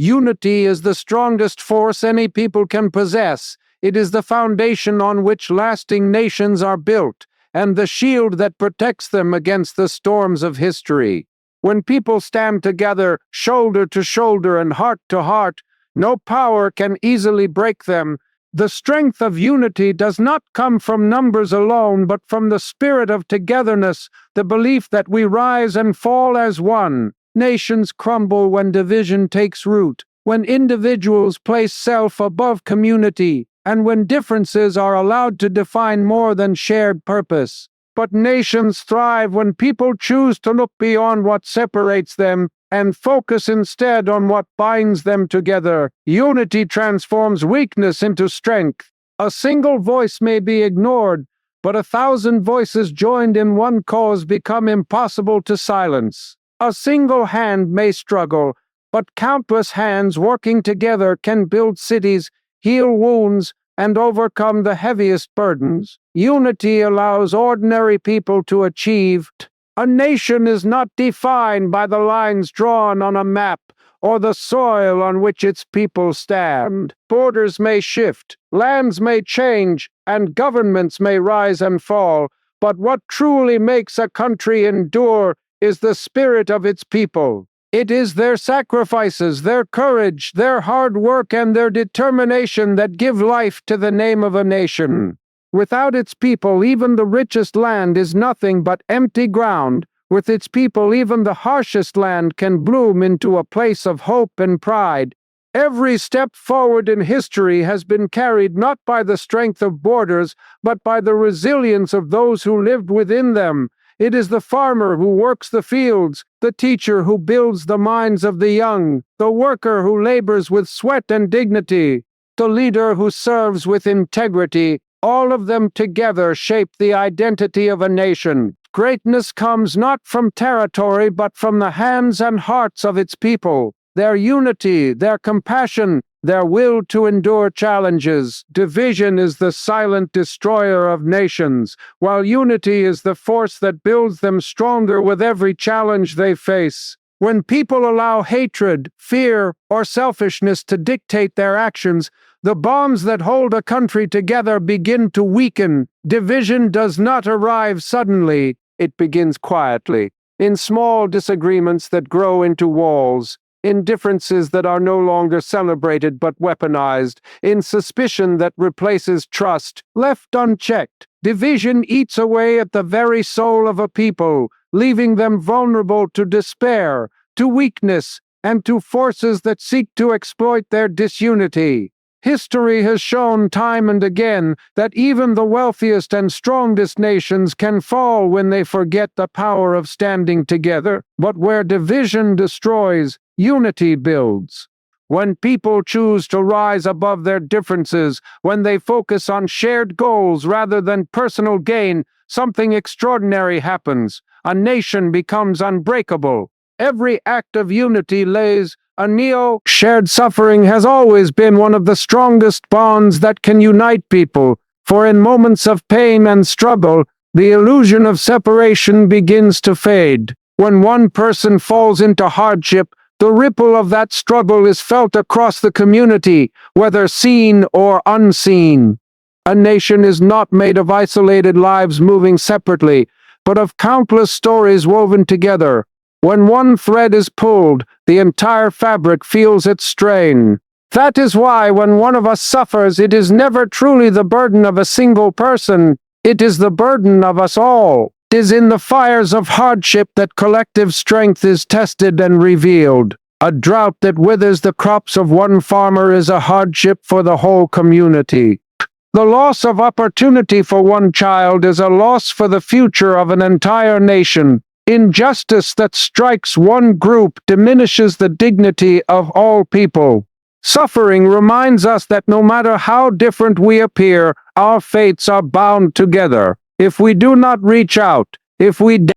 Unity is the strongest force any people can possess. It is the foundation on which lasting nations are built, and the shield that protects them against the storms of history. When people stand together, shoulder to shoulder and heart to heart, no power can easily break them. The strength of unity does not come from numbers alone, but from the spirit of togetherness, the belief that we rise and fall as one. Nations crumble when division takes root, when individuals place self above community, and when differences are allowed to define more than shared purpose. But nations thrive when people choose to look beyond what separates them and focus instead on what binds them together. Unity transforms weakness into strength. A single voice may be ignored, but 1,000 voices joined in one cause become impossible to silence. A single hand may struggle, but countless hands working together can build cities, heal wounds, and overcome the heaviest burdens. Unity allows ordinary people to achieve. A nation is not defined by the lines drawn on a map or the soil on which its people stand. Borders may shift, lands may change, and governments may rise and fall, but what truly makes a country endure is the spirit of its people. It is their sacrifices, their courage, their hard work, and their determination that give life to the name of a nation. Without its people, even the richest land is nothing but empty ground. With its people, even the harshest land can bloom into a place of hope and pride. Every step forward in history has been carried not by the strength of borders, but by the resilience of those who lived within them. It is the farmer who works the fields, the teacher who builds the minds of the young, the worker who labors with sweat and dignity, the leader who serves with integrity. All of them together shape the identity of a nation. Greatness comes not from territory but from the hands and hearts of its people. Their unity, their compassion, their will to endure challenges. Division is the silent destroyer of nations, while unity is the force that builds them stronger with every challenge they face. When people allow hatred, fear, or selfishness to dictate their actions, the bonds that hold a country together begin to weaken. Division does not arrive suddenly, it begins quietly, in small disagreements that grow into walls, in differences that are no longer celebrated but weaponized, in suspicion that replaces trust. Left unchecked, division eats away at the very soul of a people, leaving them vulnerable to despair, to weakness, and to forces that seek to exploit their disunity. History has shown time and again that even the wealthiest and strongest nations can fall when they forget the power of standing together. But where division destroys, unity builds. When people choose to rise above their differences, when they focus on shared goals rather than personal gain, something extraordinary happens. A nation becomes unbreakable. Every act of unity lays anew. Shared suffering has always been one of the strongest bonds that can unite people, for in moments of pain and struggle, the illusion of separation begins to fade. When one person falls into hardship, the ripple of that struggle is felt across the community, whether seen or unseen. A nation is not made of isolated lives moving separately, but of countless stories woven together. When one thread is pulled, the entire fabric feels its strain. That is why when one of us suffers, it is never truly the burden of a single person. It is the burden of us all. It is in the fires of hardship that collective strength is tested and revealed. A drought that withers the crops of one farmer is a hardship for the whole community. The loss of opportunity for one child is a loss for the future of an entire nation. Injustice that strikes one group diminishes the dignity of all people. Suffering reminds us that no matter how different we appear, our fates are bound together. If we do not reach out,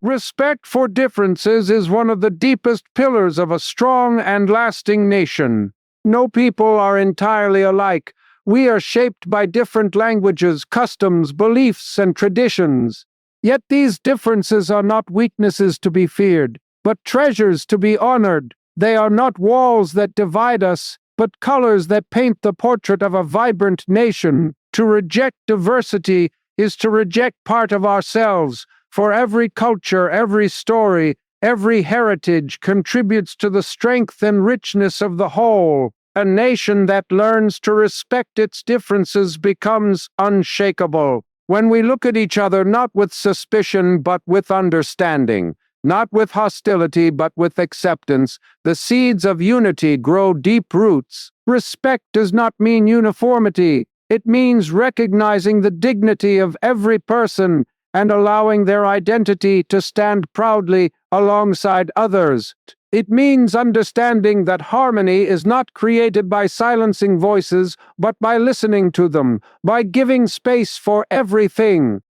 respect for differences is one of the deepest pillars of a strong and lasting nation. No people are entirely alike. We are shaped by different languages, customs, beliefs, and traditions. Yet these differences are not weaknesses to be feared, but treasures to be honored. They are not walls that divide us, but colors that paint the portrait of a vibrant nation. To reject diversity is to reject part of ourselves, for every culture, every story, every heritage contributes to the strength and richness of the whole. A nation that learns to respect its differences becomes unshakable. When we look at each other not with suspicion but with understanding, not with hostility but with acceptance, the seeds of unity grow deep roots. Respect does not mean uniformity. It means recognizing the dignity of every person and allowing their identity to stand proudly alongside others. It means understanding that harmony is not created by silencing voices, but by listening to them, by giving space for everything.